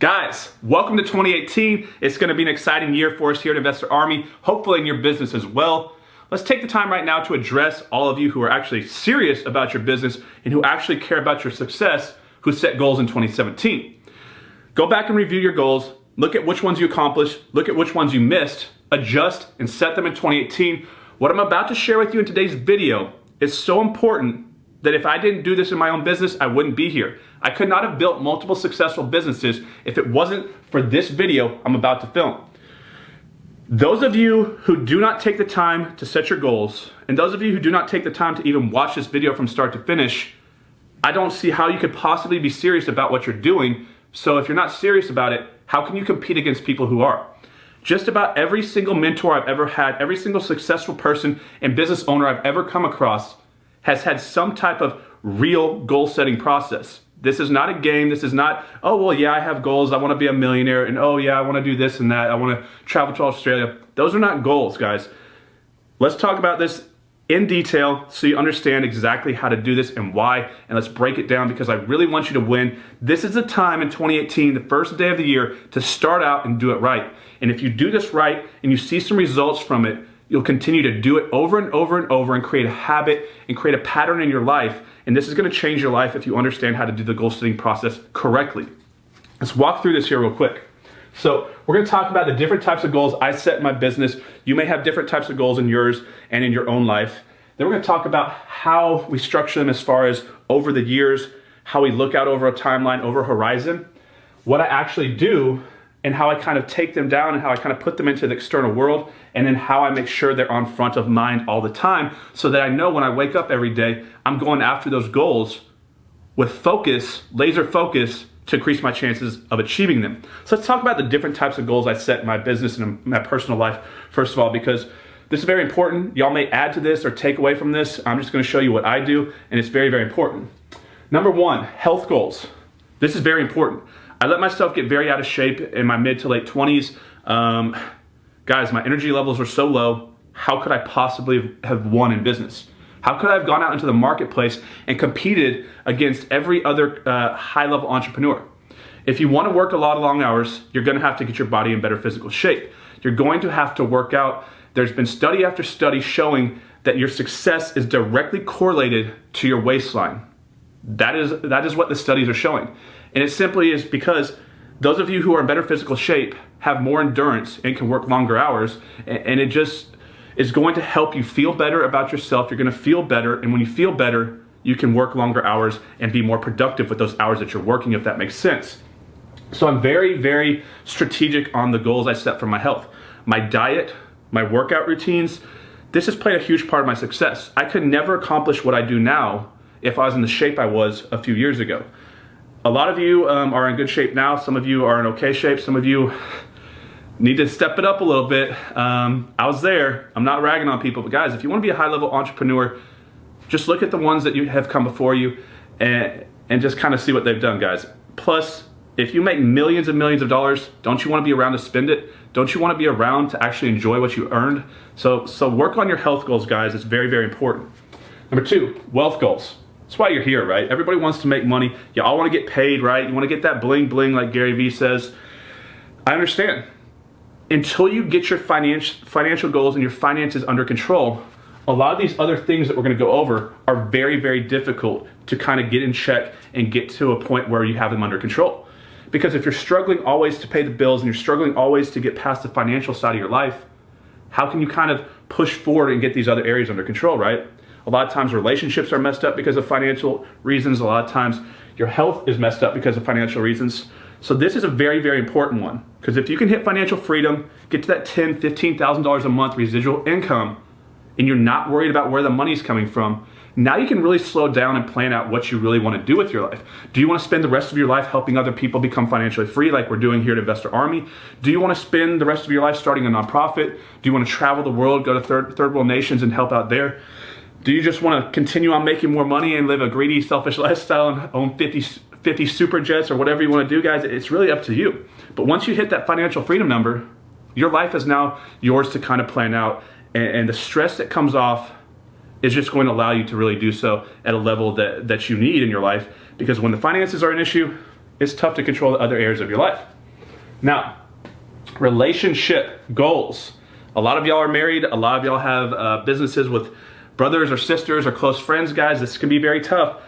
Guys, welcome to 2018. It's going to be an exciting year for us here at Investor Army, hopefully in your business as well. Let's take the time right now to address all of you who are actually serious about your business and who actually care about your success, who set goals in 2017. Go back and review your goals, look at which ones you accomplished, look at which ones you missed, adjust and set them in 2018. What I'm about to share with you in today's video is so important that if I didn't do this in my own business, I wouldn't be here. I could not have built multiple successful businesses if it wasn't for this video I'm about to film. Those of you who do not take the time to set your goals, and those of you who do not take the time to even watch this video from start to finish, I don't see how you could possibly be serious about what you're doing. So if you're not serious about it, how can you compete against people who are? Just about every single mentor I've ever had, every single successful person and business owner I've ever come across has had some type of real goal setting process. This is not a game. This is not, oh, well, yeah, I have goals. I want to be a millionaire. And oh, yeah, I want to do this and that. I want to travel to Australia. Those are not goals, guys. Let's talk about this in detail so you understand exactly how to do this and why. And let's break it down because I really want you to win. This is the time in 2018, the first day of the year, to start out and do it right. And if you do this right and you see some results from it, you'll continue to do it over and over and over and create a habit and create a pattern in your life. And this is going to change your life if you understand how to do the goal setting process correctly. Let's walk through this here real quick. So we're going to talk about the different types of goals I set in my business. You may have different types of goals in yours and in your own life. Then we're going to talk about how we structure them as far as over the years, how we look out over a timeline, over a horizon, what I actually do, and how I kind of take them down and how I kind of put them into the external world, and then how I make sure they're on front of mind all the time so that I know when I wake up every day, I'm going after those goals with focus, laser focus, to increase my chances of achieving them. So let's talk about the different types of goals I set in my business and in my personal life, first of all, because this is very important. Y'all may add to this or take away from this. I'm just gonna show you what I do, and it's very, very important. Number one, health goals. This is very important. I let myself get very out of shape in my mid to late 20s. Guys, my energy levels were so low. How could I possibly have won in business? How could I have gone out into the marketplace and competed against every other high-level entrepreneur? If you want to work a lot of long hours, you're going to have to get your body in better physical shape. You're going to have to work out. There's been study after study showing that your success is directly correlated to your waistline. That is what the studies are showing. And it simply is because those of you who are in better physical shape have more endurance and can work longer hours, and it just is going to help you feel better about yourself. You're going to feel better, and when you feel better, you can work longer hours and be more productive with those hours that you're working, if that makes sense. So I'm very, very strategic on the goals I set for my health. My diet, my workout routines, this has played a huge part of my success. I could never accomplish what I do now if I was in the shape I was a few years ago. A lot of you are in good shape now. Some of you are in okay shape. Some of you need to step it up a little bit. I was there. I'm not ragging on people, but guys, if you want to be a high-level entrepreneur, just look at the ones that you have come before you and just kind of see what they've done, guys. Plus, if you make millions and millions of dollars, don't you want to be around to spend it? Don't you want to be around to actually enjoy what you earned? So work on your health goals, guys. It's very, very important. Number two, wealth goals. That's why you're here, right? Everybody wants to make money. You all want to get paid, right? You want to get that bling bling like Gary Vee says. I understand. Until you get your financial goals and your finances under control, a lot of these other things that we're going to go over are very, very difficult to kind of get in check and get to a point where you have them under control. Because if you're struggling always to pay the bills and you're struggling always to get past the financial side of your life, how can you kind of push forward and get these other areas under control, right? A lot of times relationships are messed up because of financial reasons. A lot of times your health is messed up because of financial reasons. So this is a very, very important one, because if you can hit financial freedom, get to that $10,000, $15,000 a month residual income, and you're not worried about where the money's coming from, now you can really slow down and plan out what you really want to do with your life. Do you want to spend the rest of your life helping other people become financially free like we're doing here at Investor Army? Do you want to spend the rest of your life starting a nonprofit? Do you want to travel the world, go to third world nations and help out there? Do you just want to continue on making more money and live a greedy, selfish lifestyle and own 50 super jets or whatever you want to do, guys? It's really up to you. But once you hit that financial freedom number, your life is now yours to kind of plan out. And the stress that comes off is just going to allow you to really do so at a level that you need in your life. Because when the finances are an issue, it's tough to control the other areas of your life. Now, relationship goals. A lot of y'all are married. A lot of y'all have businesses with brothers or sisters or close friends, guys. This can be very tough.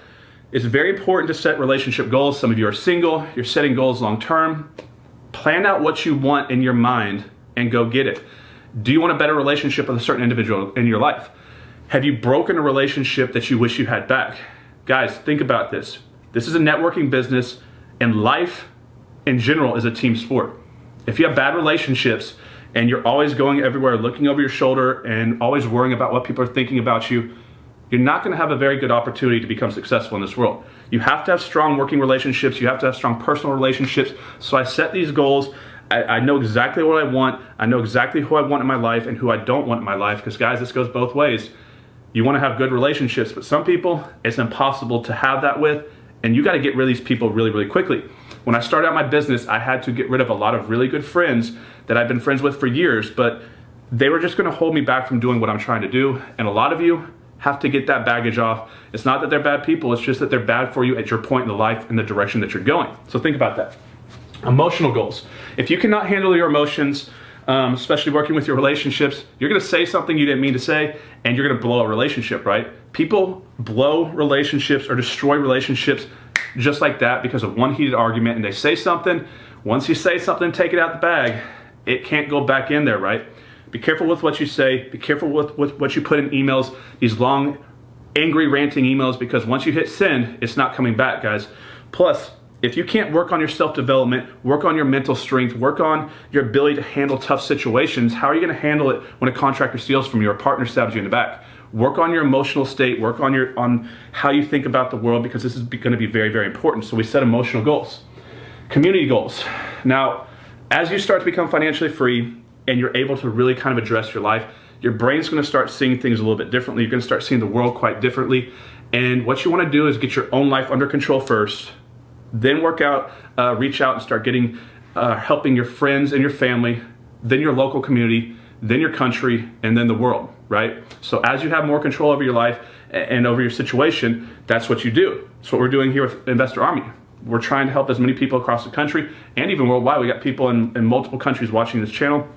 It's very important to set relationship goals. Some of you are single. You're setting goals long term. Plan out what you want in your mind and go get it. Do you want a better relationship with a certain individual in your life? Have you broken a relationship that you wish you had back? Guys, think about this. This is a networking business, and life in general is a team sport. If you have bad relationships and you're always going everywhere, looking over your shoulder and always worrying about what people are thinking about you, you're not going to have a very good opportunity to become successful in this world. You have to have strong working relationships. You have to have strong personal relationships. So I set these goals. I know exactly what I want. I know exactly who I want in my life and who I don't want in my life. Because guys, this goes both ways. You want to have good relationships, but some people, it's impossible to have that with. And you got to get rid of these people really, really quickly. When I started out my business, I had to get rid of a lot of really good friends that I've been friends with for years, but they were just going to hold me back from doing what I'm trying to do. And a lot of you have to get that baggage off. It's not that they're bad people, it's just that they're bad for you at your point in the life and the direction that you're going. So think about that. Emotional goals. If you cannot handle your emotions, especially working with your relationships, you're going to say something you didn't mean to say, and you're going to blow a relationship, right? People blow relationships or destroy relationships just like that because of one heated argument, and they say something. Once you say something, take it out the bag. It can't go back in there, right? Be careful with what you say. Be careful with what you put in emails, these long, angry, ranting emails, because once you hit send, it's not coming back, guys. Plus, if you can't work on your self-development, work on your mental strength, work on your ability to handle tough situations, how are you going to handle it when a contractor steals from you or a partner stabs you in the back? Work on your emotional state, work on how you think about the world, because this is going to be very, very important. So we set emotional goals. Community goals. Now, as you start to become financially free and you're able to really kind of address your life, your brain's going to start seeing things a little bit differently. You're going to start seeing the world quite differently. And what you want to do is get your own life under control first, then work out, reach out and start getting, helping your friends and your family, then your local community, then your country, and then the world, right? So as you have more control over your life and over your situation, that's what you do. That's what we're doing here with Investor Army. We're trying to help as many people across the country and even worldwide. We got people in multiple countries watching this channel.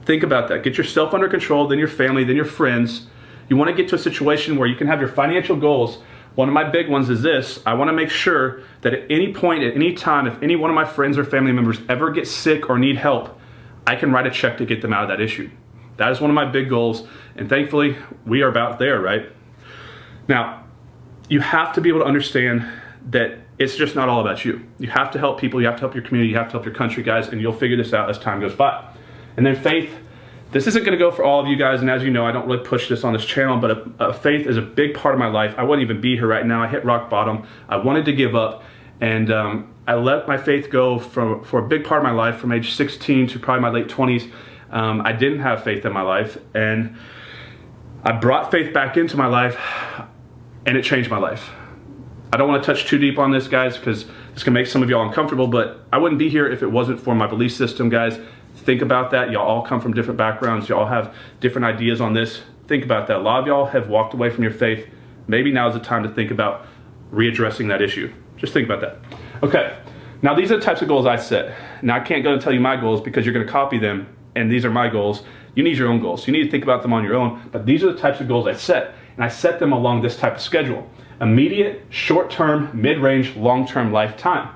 Think about that. Get yourself under control, then your family, then your friends. You want to get to a situation where you can have your financial goals. One of my big ones is this. I want to make sure that at any point, at any time, if any one of my friends or family members ever get sick or need help, I can write a check to get them out of that issue. That is one of my big goals, and thankfully, we are about there, right? Now, you have to be able to understand that it's just not all about you. You have to help people, you have to help your community, you have to help your country, guys, and you'll figure this out as time goes by. And then faith. This isn't gonna go for all of you guys, and as you know, I don't really push this on this channel, but faith is a big part of my life. I wouldn't even be here right now. I hit rock bottom. I wanted to give up, and I let my faith go for a big part of my life, from age 16 to probably my late 20s. I didn't have faith in my life, and I brought faith back into my life, and it changed my life. I don't want to touch too deep on this, guys, because this can make some of y'all uncomfortable, but I wouldn't be here if it wasn't for my belief system, guys. Think about that. Y'all all come from different backgrounds. Y'all have different ideas on this. Think about that. A lot of y'all have walked away from your faith. Maybe now is the time to think about readdressing that issue. Just think about that. Okay, now these are the types of goals I set. Now I can't go and tell you my goals because you're going to copy them, and these are my goals. You need your own goals. You need to think about them on your own, but these are the types of goals I set, and I set them along this type of schedule. Immediate, short-term, mid-range, long-term, lifetime.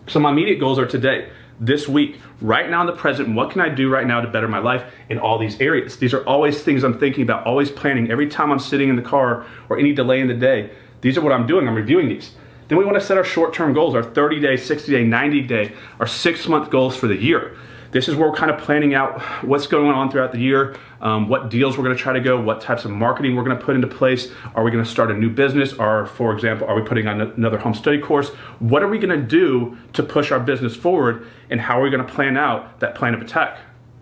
So my immediate goals are today, this week, right now in the present. What can I do right now to better my life in all these areas? These are always things I'm thinking about, always planning. Every time I'm sitting in the car or any delay in the day, these are what I'm doing. I'm reviewing these. Then we want to set our short-term goals, our 30-day, 60-day, 90-day, our 6-month goals for the year. This is where we're kind of planning out what's going on throughout the year, what deals we're going to try to go, what types of marketing we're going to put into place. Are we going to start a new business? Or, for example, are we putting on another home study course? What are we going to do to push our business forward, and how are we going to plan out that plan of attack?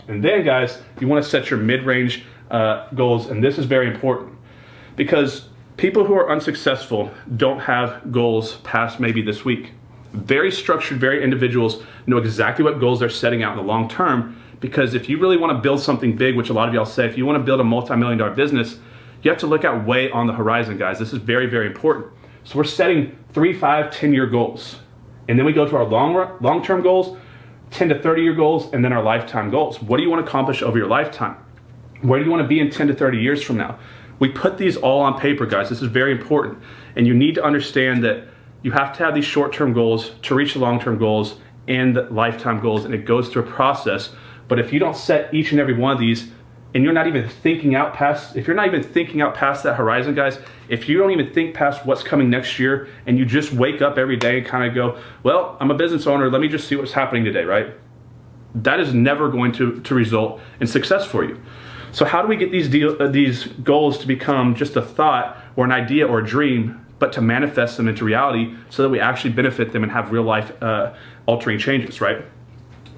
And then, guys, you want to set your mid-range goals, and this is very important because people who are unsuccessful don't have goals past maybe this week. Very structured, very individuals know exactly what goals they're setting out in the long term, because if you really want to build something big, which a lot of y'all say, if you want to build a multi-million-dollar business, you have to look out way on the horizon, guys. This is very, very important. So we're setting 3, 5, 10-year goals. And then we go to our long-term goals, 10 to 30 year goals, and then our lifetime goals. What do you want to accomplish over your lifetime? Where do you want to be in 10 to 30 years from now? We put these all on paper, guys. This is very important. And you need to understand that you have to have these short-term goals to reach the long-term goals and the lifetime goals, and it goes through a process. But if you don't set each and every one of these, and you're not even thinking out past, if you're not even thinking out past that horizon, guys, if you don't even think past what's coming next year, and you just wake up every day and kind of go, well, I'm a business owner, let me just see what's happening today, right? That is never going to result in success for you. So how do we get these goals to become just a thought or an idea or a dream, but to manifest them into reality so that we actually benefit them and have real life altering changes, right?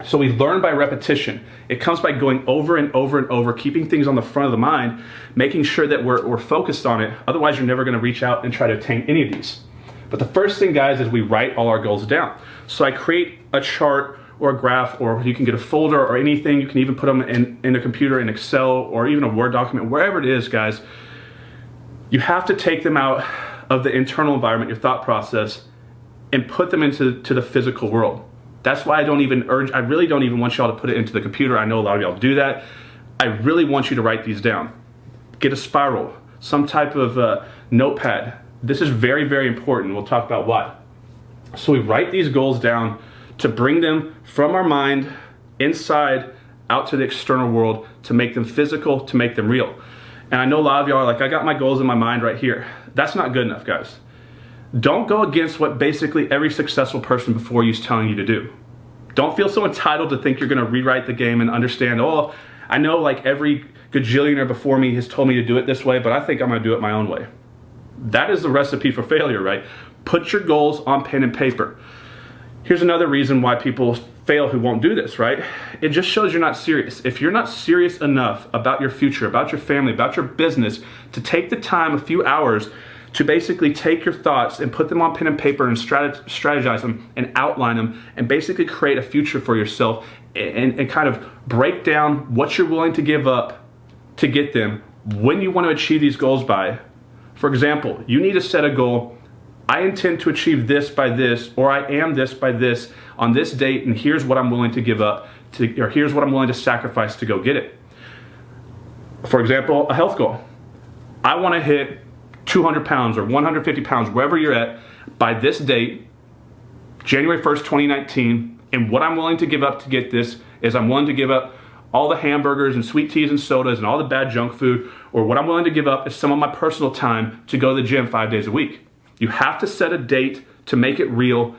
So we learn by repetition. It comes by going over and over and over, keeping things on the front of the mind, making sure that we're focused on it. Otherwise, you're never going to reach out and try to attain any of these. But the first thing, guys, is we write all our goals down. So I create a chart or a graph, or you can get a folder or anything. You can even put them in a computer, in Excel, or even a Word document, wherever it is, guys. You have to take them out of the internal environment, your thought process, and put them into the physical world. That's why I really don't even want y'all to put it into the computer. I know a lot of y'all do that. I really want you to write these down. Get a spiral, some type of notepad. This is very, very important. We'll talk about why. So we write these goals down to bring them from our mind inside out to the external world, to make them physical, to make them real. And I know a lot of y'all are like, I got my goals in my mind right here. That's not good enough, guys. Don't go against what basically every successful person before you is telling you to do. Don't feel so entitled to think you're going to rewrite the game and understand, oh, I know like every gajillionaire before me has told me to do it this way, but I think I'm going to do it my own way. That is the recipe for failure, right? Put your goals on pen and paper. Here's another reason why people fail who won't do this, right? It just shows you're not serious. If you're not serious enough about your future, about your family, about your business, to take the time, a few hours, to basically take your thoughts and put them on pen and paper and strategize them and outline them and basically create a future for yourself and kind of break down what you're willing to give up to get them when you want to achieve these goals by. For example, you need to set a goal. I intend to achieve this by this, or I am this by this on this date, and here's what I'm willing to give up or here's what I'm willing to sacrifice to go get it. For example, a health goal. I want to hit 200 pounds or 150 pounds, wherever you're at, by this date, January 1st, 2019, and what I'm willing to give up to get this is I'm willing to give up all the hamburgers and sweet teas and sodas and all the bad junk food, or what I'm willing to give up is some of my personal time to go to the gym 5 days a week. You have to set a date to make it real,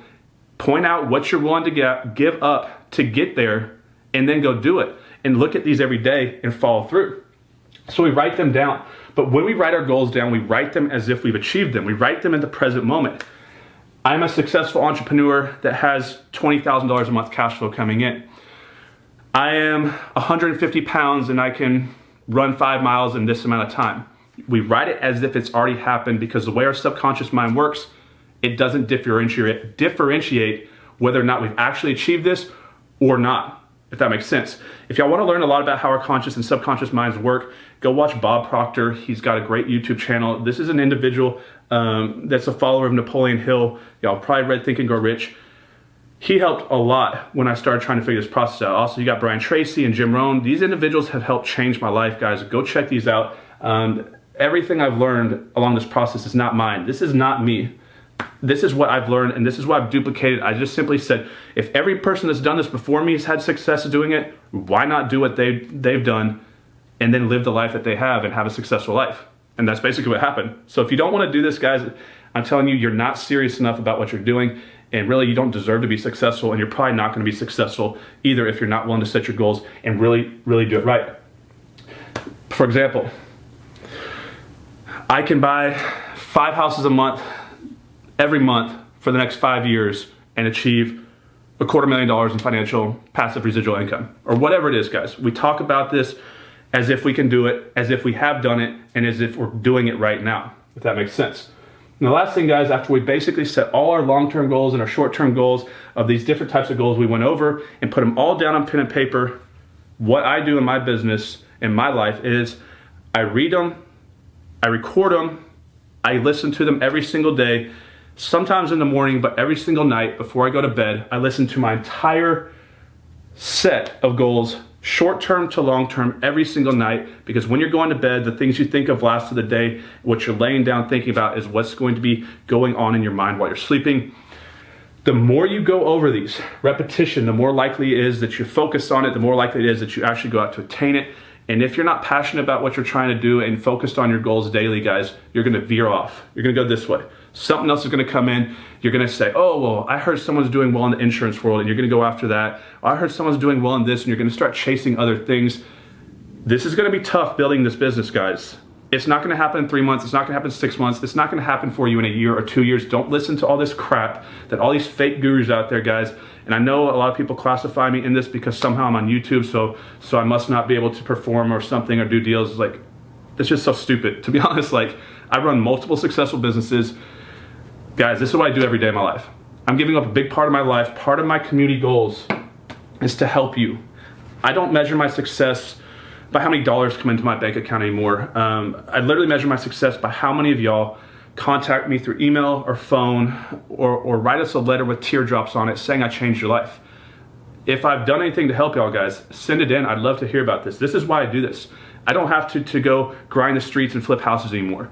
point out what you're willing to give up to get there, and then go do it. And look at these every day and follow through. So we write them down. But when we write our goals down, we write them as if we've achieved them. We write them in the present moment. I'm a successful entrepreneur that has $20,000 a month cash flow coming in. I am 150 pounds and I can run 5 miles in this amount of time. We write it as if it's already happened, because the way our subconscious mind works, it doesn't differentiate whether or not we've actually achieved this or not, if that makes sense. If y'all want to learn a lot about how our conscious and subconscious minds work, go watch Bob Proctor. He's got a great YouTube channel. This is an individual that's a follower of Napoleon Hill. Y'all probably read Think and Grow Rich. He helped a lot when I started trying to figure this process out. Also, you got Brian Tracy and Jim Rohn. These individuals have helped change my life, guys. Go check these out. Everything I've learned along this process is not mine. This is not me. This is what I've learned, and this is what I've duplicated. I just simply said, if every person that's done this before me has had success doing it, why not do what they've done and then live the life that they have and have a successful life? And that's basically what happened. So if you don't want to do this, guys, I'm telling you, you're not serious enough about what you're doing, and really you don't deserve to be successful, and you're probably not going to be successful either if you're not willing to set your goals and really, really do it right. For example, I can buy 5 houses a month every month for the next 5 years and achieve $250,000 in financial passive residual income, or whatever it is, guys. We talk about this as if we can do it, as if we have done it, and as if we're doing it right now, if that makes sense. And the last thing, guys, after we basically set all our long-term goals and our short-term goals of these different types of goals we went over and put them all down on pen and paper, what I do in my business, in my life, is I read them, I record them, I listen to them every single day, sometimes in the morning, but every single night before I go to bed. I listen to my entire set of goals, short-term to long-term, every single night, because when you're going to bed, the things you think of last of the day, what you're laying down thinking about is what's going to be going on in your mind while you're sleeping. The more you go over these, repetition, the more likely it is that you focus on it, the more likely it is that you actually go out to attain it. And if you're not passionate about what you're trying to do and focused on your goals daily, guys, you're gonna veer off. You're gonna go this way. Something else is gonna come in. You're gonna say, oh, well, I heard someone's doing well in the insurance world, and you're gonna go after that. Or I heard someone's doing well in this, and you're gonna start chasing other things. This is gonna be tough building this business, guys. It's not gonna happen in 3 months. It's not gonna happen in 6 months. It's not gonna happen for you in a year or 2 years. Don't listen to all this crap that all these fake gurus out there, guys. And I know a lot of people classify me in this because somehow I'm on YouTube, so I must not be able to perform or something or do deals. Like, it's just so stupid. To be honest, like, I run multiple successful businesses. Guys, this is what I do every day of my life. I'm giving up a big part of my life. Part of my community goals is to help you. I don't measure my success by how many dollars come into my bank account anymore. I literally measure my success by how many of y'all contact me through email or phone or write us a letter with teardrops on it saying I changed your life. If I've done anything to help y'all, guys, send it in. I'd love to hear about this. This is why I do this. I don't have to go grind the streets and flip houses anymore.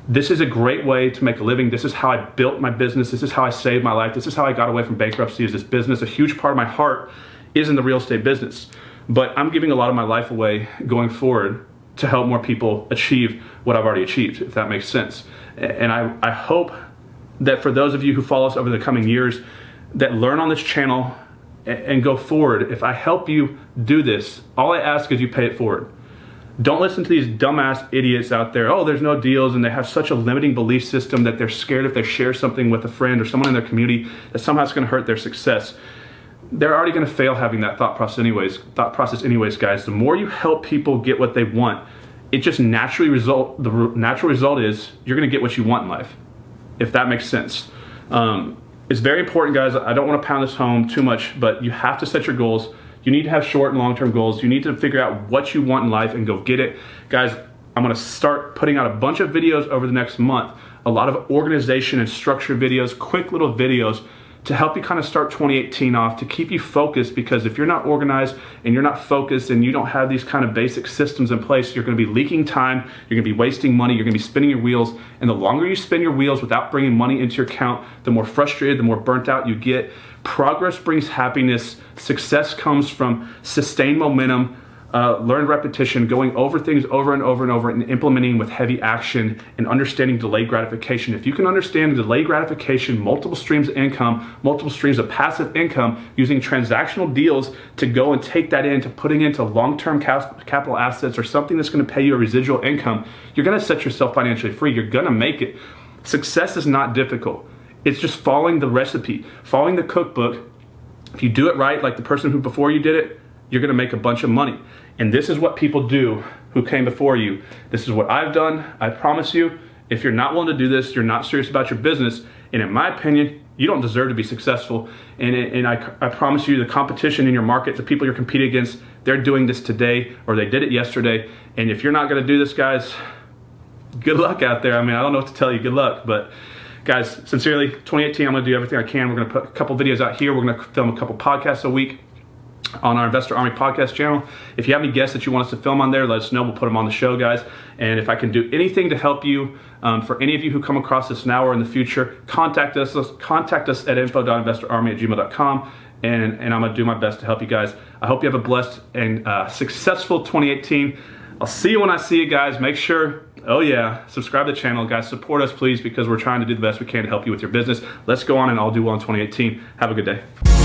This is a great way to make a living. This is how I built my business. This is how I saved my life. This is how I got away from bankruptcy. Is this business. A huge part of my heart is in the real estate business. But I'm giving a lot of my life away going forward to help more people achieve what I've already achieved, if that makes sense. And I hope that for those of you who follow us over the coming years, that learn on this channel and go forward. If I help you do this, all I ask is you pay it forward. Don't listen to these dumbass idiots out there. Oh, there's no deals, and they have such a limiting belief system that they're scared if they share something with a friend or someone in their community that somehow it's going to hurt their success. They're already going to fail having that thought process anyways, guys. The more you help people get what they want, it just the natural result is you're going to get what you want in life, if that makes sense. It's very important, guys. I don't want to pound this home too much, but you have to set your goals. You need to have short and long-term goals. You need to figure out what you want in life and go get it. Guys, I'm going to start putting out a bunch of videos over the next month, a lot of organization and structure videos, quick little videos to help you kind of start 2018 off, to keep you focused, because if you're not organized and you're not focused and you don't have these kind of basic systems in place, you're going to be leaking time, you're going to be wasting money, you're going to be spinning your wheels, and the longer you spin your wheels without bringing money into your account, the more frustrated, the more burnt out you get. Progress brings happiness. Success comes from sustained momentum, learned repetition, going over things over and over and over, and implementing with heavy action, and understanding delayed gratification. If you can understand delayed gratification, multiple streams of income, multiple streams of passive income, using transactional deals to go and take that into putting into long-term capital assets or something that's going to pay you a residual income, you're going to set yourself financially free. You're going to make it. Success is not difficult. It's just following the recipe, following the cookbook. If you do it right, like the person who before you did it, you're going to make a bunch of money. And this is what people do who came before you. This is what I've done. I promise you, if you're not willing to do this, you're not serious about your business. And in my opinion, you don't deserve to be successful. And I promise you, the competition in your market, the people you're competing against, they're doing this today, or they did it yesterday. And if you're not going to do this, guys, good luck out there. I mean, I don't know what to tell you. Good luck. But guys, sincerely, 2018, I'm going to do everything I can. We're going to put a couple videos out here. We're going to film a couple podcasts a week on our Investor Army podcast channel. If you have any guests that you want us to film on there, let us know. We'll put them on the show, guys. And if I can do anything to help you, for any of you who come across this now or in the future, contact us at info.investorarmy@gmail.com, and I'm going to do my best to help you guys. I hope you have a blessed and successful 2018. I'll see you when I see you, guys. Make sure, oh yeah, subscribe to the channel, guys. Support us, please, because we're trying to do the best we can to help you with your business. Let's go on and all do well in 2018. Have a good day.